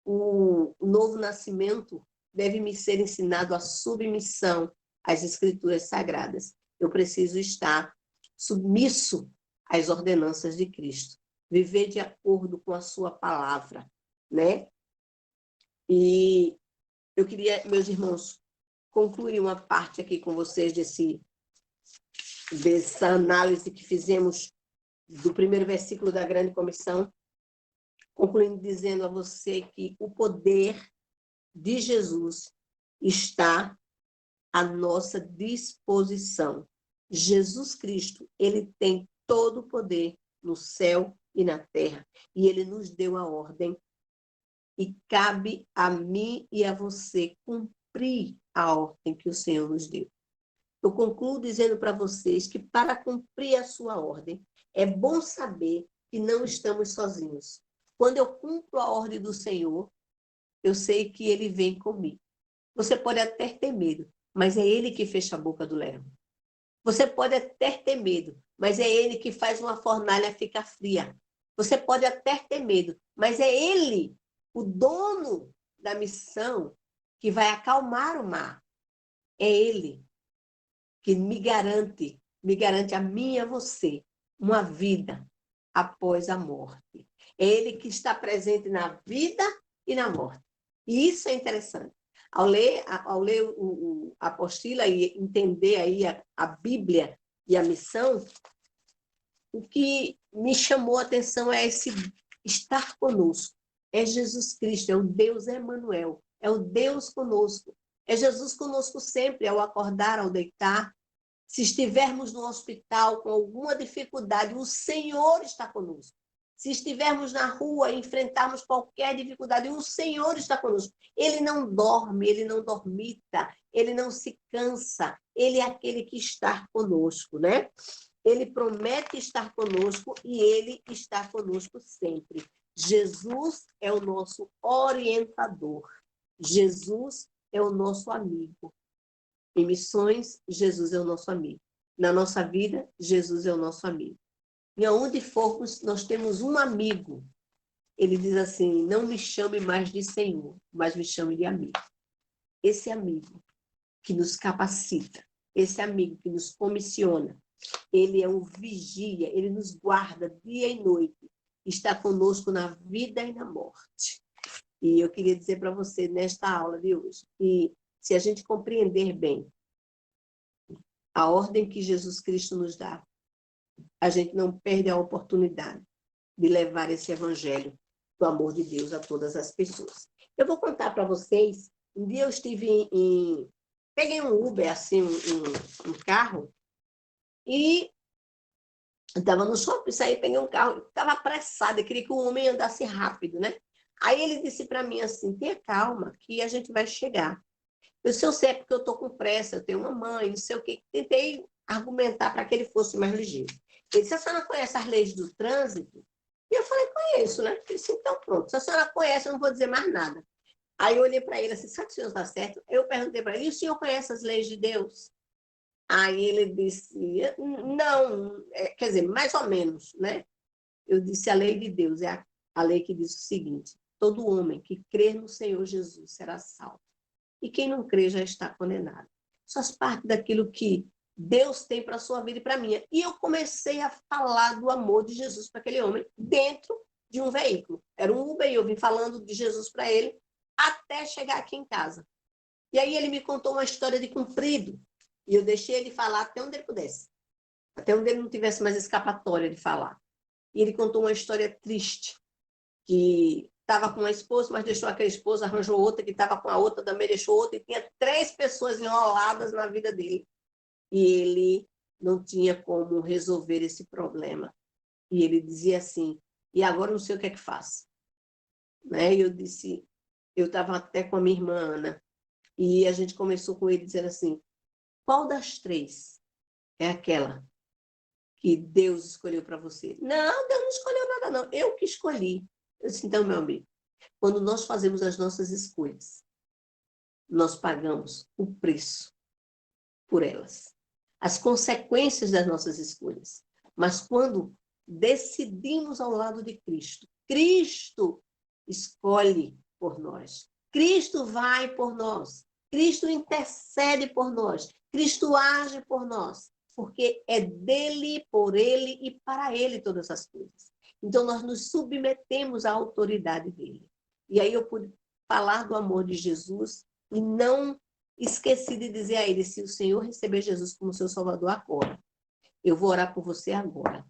o novo nascimento, deve me ser ensinado a submissão às escrituras sagradas. Eu preciso estar submisso às ordenanças de Cristo, viver de acordo com a sua palavra, né? E eu queria, meus irmãos, concluir uma parte aqui com vocês dessa análise que fizemos do primeiro versículo da Grande Comissão, concluindo dizendo a você que o poder de Jesus está à nossa disposição. Jesus Cristo, ele tem todo o poder no céu e na terra, e ele nos deu a ordem, e cabe a mim e a você cumprir a ordem que o Senhor nos deu. Eu concluo dizendo para vocês que para cumprir a sua ordem, é bom saber que não estamos sozinhos. Quando eu cumpro a ordem do Senhor, eu sei que ele vem comigo. Você pode até ter medo, mas é ele que fecha a boca do leão. Você pode até ter medo, mas é ele que faz uma fornalha ficar fria. Você pode até ter medo, mas é ele, o dono da missão, que vai acalmar o mar. É ele que me garante a mim e a você uma vida após a morte. É ele que está presente na vida e na morte. E isso é interessante. Ao ler a apostila e entender aí a Bíblia e a missão, o que me chamou a atenção é esse estar conosco. É Jesus Cristo, é o Deus Emanuel, é o Deus conosco. É Jesus conosco sempre, ao acordar, ao deitar. Se estivermos no hospital com alguma dificuldade, o Senhor está conosco. Se estivermos na rua e enfrentarmos qualquer dificuldade, o Senhor está conosco. Ele não dorme, ele não dormita, ele não se cansa. Ele é aquele que está conosco, né? Ele promete estar conosco e ele está conosco sempre. Jesus é o nosso orientador. Jesus é o nosso amigo. Em missões, Jesus é o nosso amigo. Na nossa vida, Jesus é o nosso amigo. E aonde formos, nós temos um amigo. Ele diz assim, não me chame mais de Senhor, mas me chame de amigo. Esse amigo que nos capacita, esse amigo que nos comissiona, ele é um vigia, ele nos guarda dia e noite, está conosco na vida e na morte. E eu queria dizer para você, nesta aula de hoje, que se a gente compreender bem a ordem que Jesus Cristo nos dá, a gente não perde a oportunidade de levar esse evangelho do amor de Deus a todas as pessoas. Eu vou contar para vocês, um dia eu estive peguei um Uber, assim, um carro, e estava no shopping, saí, peguei um carro, estava apressada, queria que o homem andasse rápido, né? Aí ele disse para mim assim, tenha calma, que a gente vai chegar. Eu sei, é porque eu estou com pressa, eu tenho uma mãe, não sei o quê. Tentei argumentar para que ele fosse mais ligeiro. Ele disse, a senhora conhece as leis do trânsito? E eu falei, conheço, né? Ele disse, então pronto, se a senhora conhece, eu não vou dizer mais nada. Aí eu olhei para ele assim, sabe que o senhor está certo? Eu perguntei para ele, e o senhor conhece as leis de Deus? Aí ele disse, não, quer dizer, mais ou menos, né? Eu disse, a lei de Deus é a lei que diz o seguinte, todo homem que crer no Senhor Jesus será salvo. E quem não crê já está condenado. Isso faz parte daquilo que Deus tem para a sua vida e para a minha. E eu comecei a falar do amor de Jesus para aquele homem dentro de um veículo. Era um Uber e eu vim falando de Jesus para ele até chegar aqui em casa. E aí ele me contou uma história de comprido. E eu deixei ele falar até onde ele pudesse. Até onde ele não tivesse mais escapatória de falar. E ele contou uma história triste, que estava com uma esposa, mas deixou aquela esposa, arranjou outra, que estava com a outra, também deixou outra, e tinha 3 pessoas enroladas na vida dele. E ele não tinha como resolver esse problema. E ele dizia assim, e agora não sei o que é que faço. Né? E eu disse, eu estava até com a minha irmã Ana, e a gente começou com ele dizendo assim, qual das 3 é aquela que Deus escolheu para você. Não, Deus não escolheu nada, não. Eu que escolhi. Eu disse, então, meu amigo, quando nós fazemos as nossas escolhas, nós pagamos o preço por elas, as consequências das nossas escolhas. Mas quando decidimos ao lado de Cristo, Cristo escolhe por nós. Cristo vai por nós. Cristo intercede por nós. Cristo age por nós. Porque é dele, por ele e para ele todas as coisas. Então, nós nos submetemos à autoridade dele. E aí eu pude falar do amor de Jesus e não esqueci de dizer a ele, se o Senhor receber Jesus como seu Salvador agora, eu vou orar por você agora.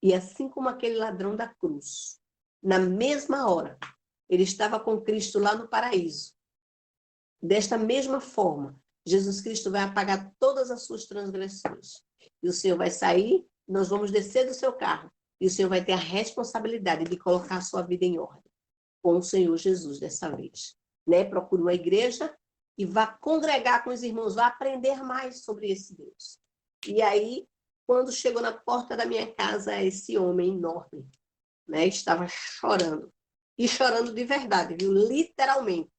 E assim como aquele ladrão da cruz, na mesma hora, ele estava com Cristo lá no paraíso. Desta mesma forma, Jesus Cristo vai apagar todas as suas transgressões. E o Senhor vai sair, nós vamos descer do seu carro, e o Senhor vai ter a responsabilidade de colocar a sua vida em ordem com o Senhor Jesus dessa vez. Né? Procure uma igreja e vá congregar com os irmãos, vá aprender mais sobre esse Deus. E aí, quando chegou na porta da minha casa, esse homem enorme, né, estava chorando. E chorando de verdade, viu? Literalmente.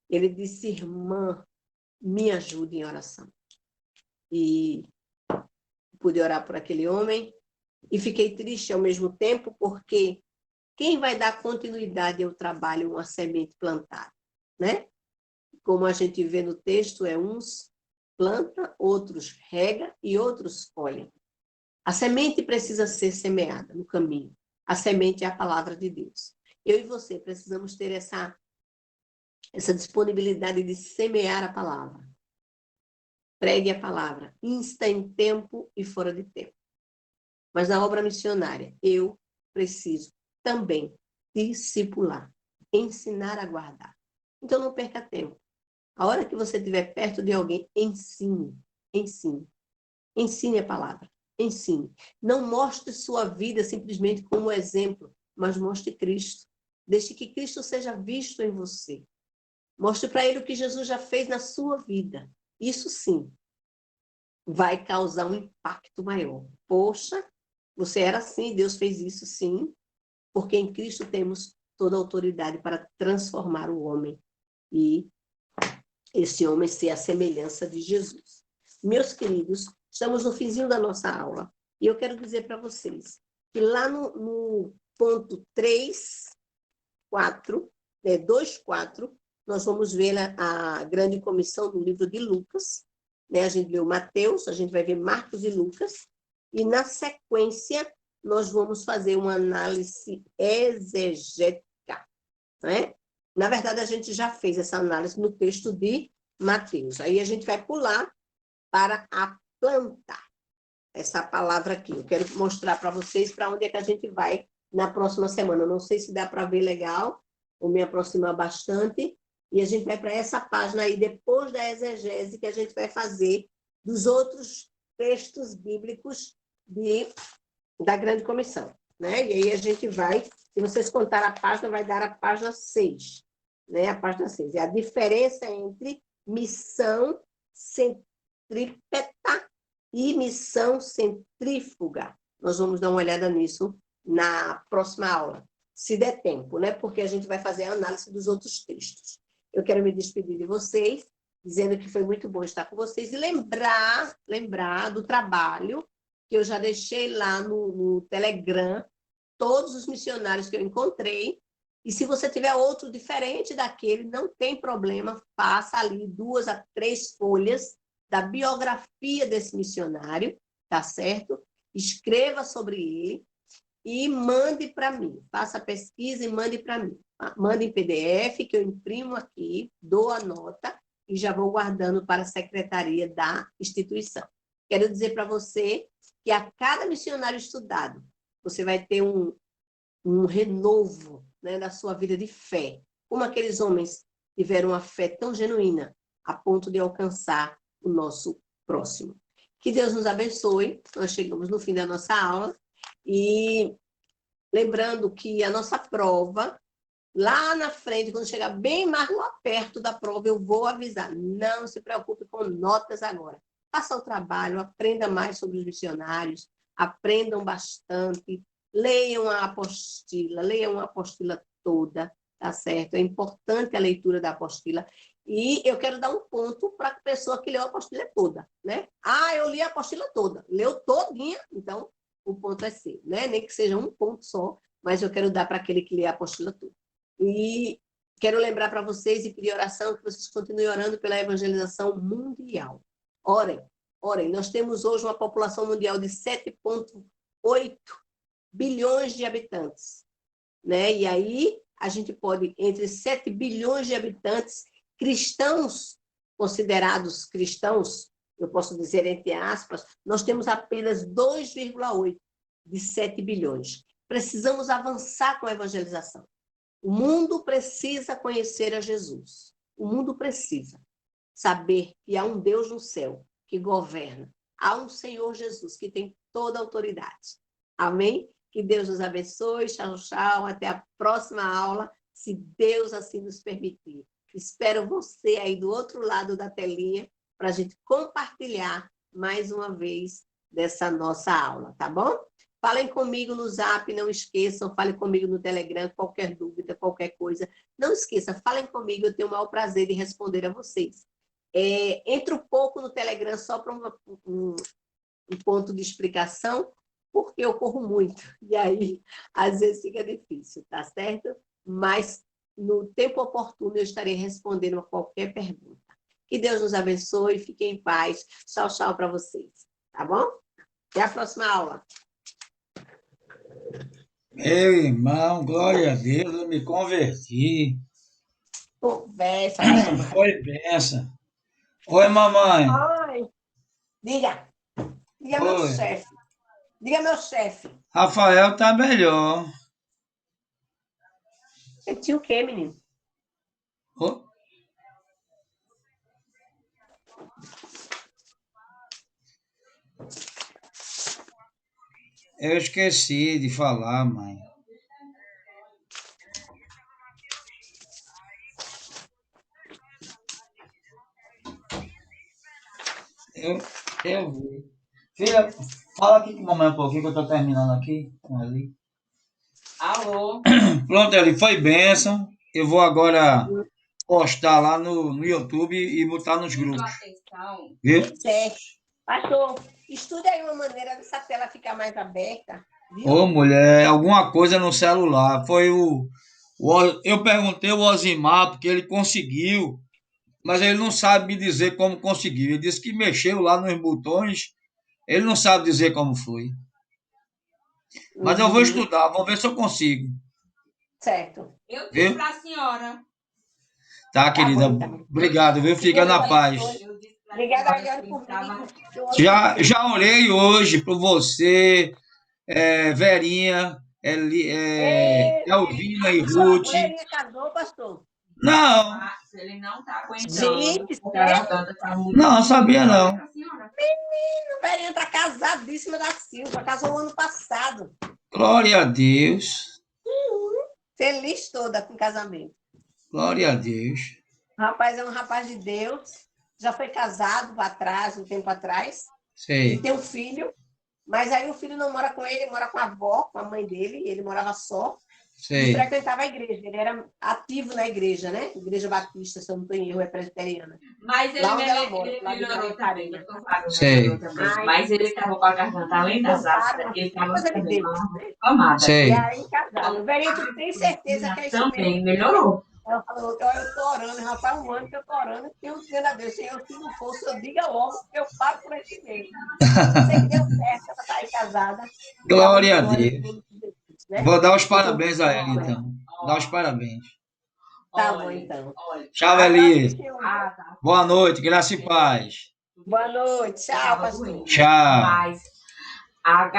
Ele disse, irmã, me ajude em oração. E pude orar por aquele homem. E fiquei triste ao mesmo tempo, porque quem vai dar continuidade ao trabalho, uma semente plantada, né? Como a gente vê no texto, uns planta, outros rega e outros colhem. A semente precisa ser semeada no caminho. A semente é a palavra de Deus. Eu e você precisamos ter essa disponibilidade de semear a palavra. Pregue a palavra, insta em tempo e fora de tempo. Mas na obra missionária, eu preciso também discipular, ensinar a guardar. Então não perca tempo. A hora que você estiver perto de alguém, ensine, ensine. Ensine a palavra, ensine. Não mostre sua vida simplesmente como exemplo, mas mostre Cristo. Deixe que Cristo seja visto em você. Mostre para ele o que Jesus já fez na sua vida. Isso sim vai causar um impacto maior. Poxa, você era assim, Deus fez isso sim, porque em Cristo temos toda a autoridade para transformar o homem e esse homem ser a semelhança de Jesus. Meus queridos, estamos no finzinho da nossa aula e eu quero dizer para vocês que lá no ponto 3, 4, 2, 4, nós vamos ver a grande comissão do livro de Lucas, né? A gente leu Mateus, a gente vai ver Marcos e Lucas, e na sequência nós vamos fazer uma análise exegética, né? Na verdade, a gente já fez essa análise no texto de Mateus. Aí a gente vai pular para a plantar. Essa palavra aqui. Eu quero mostrar para vocês para onde é que a gente vai na próxima semana. Eu não sei se dá para ver legal, ou me aproximar bastante. E a gente vai para essa página aí, depois da exegese, que a gente vai fazer dos outros textos bíblicos da Grande Comissão. Né? E aí a gente vai, se vocês contarem a página, vai dar a página 6. Né? A página 6. É a diferença entre missão centrípeta e missão centrífuga. Nós vamos dar uma olhada nisso na próxima aula, se der tempo, né? Porque a gente vai fazer a análise dos outros textos. Eu quero me despedir de vocês, dizendo que foi muito bom estar com vocês e lembrar do trabalho que eu já deixei lá no Telegram, todos os missionários que eu encontrei. E se você tiver outro diferente daquele, não tem problema, faça ali 2 a 3 folhas da biografia desse missionário, tá certo? Escreva sobre ele e mande para mim. Faça a pesquisa e mande para mim. Mande em PDF, que eu imprimo aqui, dou a nota e já vou guardando para a secretaria da instituição. Quero dizer para você que a cada missionário estudado, você vai ter um renovo, né, da sua vida de fé. Como aqueles homens tiveram uma fé tão genuína a ponto de alcançar o nosso próximo. Que Deus nos abençoe. Nós chegamos no fim da nossa aula e lembrando que a nossa prova, lá na frente, quando chegar bem mais lá perto da prova, eu vou avisar. Não se preocupe com notas agora. faça o trabalho, aprenda mais sobre os missionários, aprendam bastante, leiam a apostila toda, tá certo? É importante a leitura da apostila. E eu quero dar um ponto para a pessoa que leu a apostila toda, né? Ah, eu li a apostila toda, leu todinha, então o ponto é seu, né? Nem que seja um ponto só, mas eu quero dar para aquele que lê a apostila toda. E quero lembrar para vocês e pedir oração que vocês continuem orando pela evangelização mundial. Orem, orem. Nós temos hoje uma população mundial de 7,8 bilhões de habitantes, né? E aí a gente pode, entre 7 bilhões de habitantes, cristãos, considerados cristãos, eu posso dizer entre aspas, nós temos apenas 2,8 de 7 bilhões. Precisamos avançar com a evangelização. O mundo precisa conhecer a Jesus. O mundo precisa saber que há um Deus no céu que governa. Há um Senhor Jesus que tem toda a autoridade. Amém? Que Deus nos abençoe. Tchau, tchau. Até a próxima aula, se Deus assim nos permitir. Espero você aí do outro lado da telinha para a gente compartilhar mais uma vez dessa nossa aula, tá bom? Falem comigo no Zap, não esqueçam, falem comigo no Telegram, qualquer dúvida, qualquer coisa. Não esqueça, falem comigo, eu tenho o maior prazer de responder a vocês. Entro um pouco no Telegram só para um ponto de explicação, porque eu corro muito, e aí às vezes fica difícil, tá certo? Mas no tempo oportuno eu estarei respondendo a qualquer pergunta. Que Deus nos abençoe, fiquem em paz. Tchau, tchau para vocês, tá bom? Até a próxima aula. Meu irmão, glória a Deus, eu me converti. Conversa, pastor Marcos. Foi benção. Oi, mamãe. Oi, diga. Diga meu Oi. chefe. Diga meu chefe. Rafael tá melhor. Ele tinha o quê, menino? Ô, eu esqueci de falar, mãe. Eu, eu vi. Filha, fala aqui com a mamãe um pouquinho que eu tô terminando aqui com ele. Alô? Pronto, ele foi benção. Eu vou agora postar lá no YouTube e botar nos Presta grupos. atenção. Viu? Certo. Pastor, estude aí uma maneira dessa tela ficar mais aberta, viu? Ô, mulher, alguma coisa no celular. Eu perguntei ao Osimar porque ele conseguiu, mas ele não sabe me dizer como conseguiu. Ele disse que mexeu lá nos botões, ele não sabe dizer como foi. Mas eu vou Uhum. estudar, vou ver se eu consigo. Certo. Eu disse Viu? para a senhora. Tá, Tá querida. bom, então. Obrigado, viu? Fica na paz. Eu disse para a Obrigada, senhora Ariane, que por estava... mim. Eu oro por você. Já orei hoje por você, Verinha, Elvina e Ruth. Verinha casou, pastor? Não, Ele não está aguentando, Gente, porque a sério? garganta está muito... não, sabia não. Para a senhora. Verinha tá casadíssima da Silva. Casou no ano passado. Glória a Deus. Feliz toda com o casamento. Glória a Deus. O rapaz é um rapaz de Deus. Já foi casado atrás, um tempo atrás. E Sei, tem um filho. Mas aí o filho não mora com ele mora com a avó, com a mãe dele. Ele morava só. E sei. frequentava a igreja. Ele era ativo na igreja, né? Igreja Batista, se eu não estou em erro, é presbiteriana. Mas Lá onde ela ele mora, lá de melhorou também, Carinha. doutor Fábio Sei. melhorou também. Mas ele estava com a garganta, além das ácidas, ele estava Coisa de também com Deus. uma inflamada. Sei. E aí, casado. Verinha, tu tem certeza que é isso mesmo? Também melhorou. Ela falou, eu tô orando, já faz um ano que eu tô orando, e eu dizendo a Deus, Senhor, se não fosse, eu diga logo, porque eu paro por esse mesmo. Eu sei que deu certo, ela tá aí casada. Glória a Glória Deus. em nome de Jesus, né? Vou dar os parabéns a ele, Então, então. Dar os parabéns. tá bom, então. Olha. Tchau, Abraço, Eli. Senhor. Tá. Boa noite, graça e paz. Boa noite. Tchau, pastor. Tchau. Mas a